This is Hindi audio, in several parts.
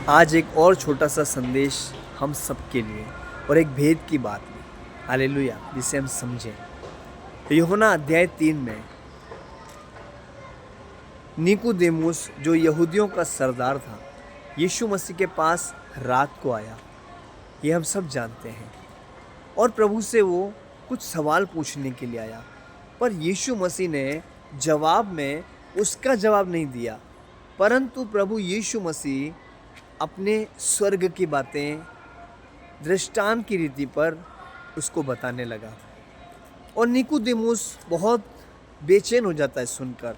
आज एक और छोटा सा संदेश हम सबके लिए और एक भेद की बात में, हालेलुया, जिसे हम समझें। यूहन्ना अध्याय 3 में निकुदेमुस, जो यहूदियों का सरदार था, यीशु मसीह के पास रात को आया। ये हम सब जानते हैं। और प्रभु से वो कुछ सवाल पूछने के लिए आया, पर यीशु मसीह ने जवाब में उसका जवाब नहीं दिया, परंतु प्रभु यीशु मसीह अपने स्वर्ग की बातें दृष्टांत की रीति पर उसको बताने लगा। और निकुदेमुस बहुत बेचैन हो जाता है सुनकर।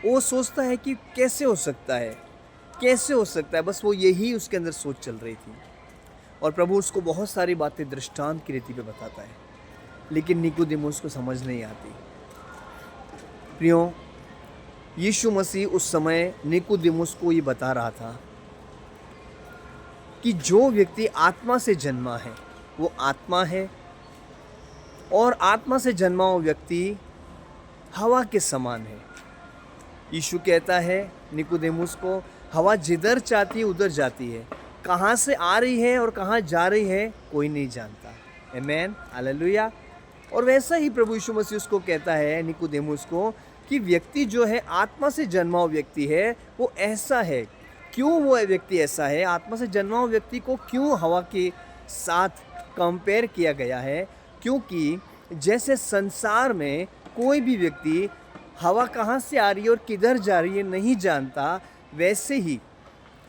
वो सोचता है कि कैसे हो सकता है, कैसे हो सकता है, बस वो यही उसके अंदर सोच चल रही थी। और प्रभु उसको बहुत सारी बातें दृष्टांत की रीति पे बताता है, लेकिन निकुदेमुस को समझ नहीं आती। प्रियो, यीशु मसीह उस समय निकुदेमुस को ये बता रहा था कि जो व्यक्ति आत्मा से जन्मा है वो आत्मा है, और आत्मा से जन्मा हुआ व्यक्ति हवा के समान है। यीशु कहता है निकुदेमुस को, हवा जिधर चाहती है उधर जाती है, कहाँ से आ रही है और कहाँ जा रही है कोई नहीं जानता। आमेन, हालेलुया। और वैसा ही प्रभु यीशु मसीह उसको कहता है, निकुदेमुस को, कि व्यक्ति जो है आत्मा से जन्मा हुआ व्यक्ति है वो ऐसा है। क्यों वो व्यक्ति ऐसा है? आत्मा से जन्मा हुआ व्यक्ति को क्यों हवा के साथ कंपेयर किया गया है? क्योंकि जैसे संसार में कोई भी व्यक्ति हवा कहाँ से आ रही है और किधर जा रही है नहीं जानता, वैसे ही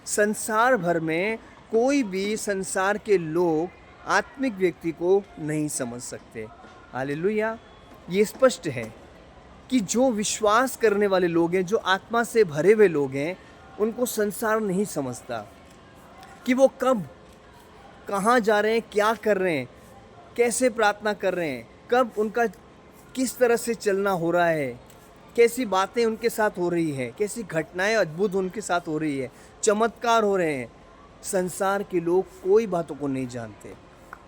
संसार भर में कोई भी संसार के लोग आत्मिक व्यक्ति को नहीं समझ सकते। हालेलुया। ये स्पष्ट है कि जो विश्वास करने वाले लोग हैं, जो आत्मा से भरे हुए लोग हैं, उनको संसार नहीं समझता कि वो कब कहाँ जा रहे हैं, क्या कर रहे हैं, कैसे प्रार्थना कर रहे हैं, कब उनका किस तरह से चलना हो रहा है, कैसी बातें उनके साथ हो रही है, कैसी घटनाएं अद्भुत उनके साथ हो रही है, चमत्कार हो रहे हैं। संसार के लोग कोई बातों को नहीं जानते,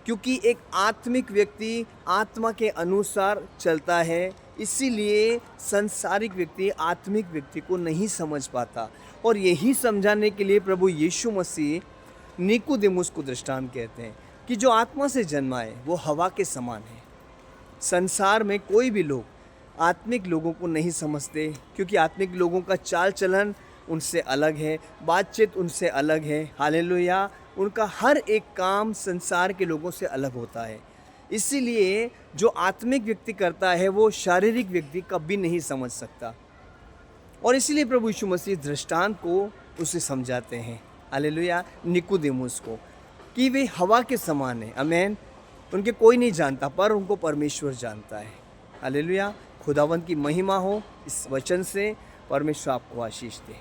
क्योंकि एक आत्मिक व्यक्ति आत्मा के अनुसार चलता है। इसीलिए सांसारिक व्यक्ति आत्मिक व्यक्ति को नहीं समझ पाता। और यही समझाने के लिए प्रभु यीशु मसीह निकुदेमुस को दृष्टांत कहते हैं कि जो आत्मा से जन्मा है वो हवा के समान है। संसार में कोई भी लोग आत्मिक लोगों को नहीं समझते, क्योंकि आत्मिक लोगों का चाल चलन उनसे अलग है, बातचीत उनसे अलग है। हालेलुया। उनका हर एक काम संसार के लोगों से अलग होता है। इसीलिए जो आत्मिक व्यक्ति करता है वो शारीरिक व्यक्ति कभी नहीं समझ सकता। और इसीलिए प्रभु यीशु मसीह दृष्टांत को उसे समझाते हैं, हालेलुया, निकुदेमुस को, कि वे हवा के समान है। आमेन। उनके कोई नहीं जानता, पर उनको परमेश्वर जानता है। हालेलुया। खुदावंत की महिमा हो इस वचन से। परमेश्वर आपको आशीष दे।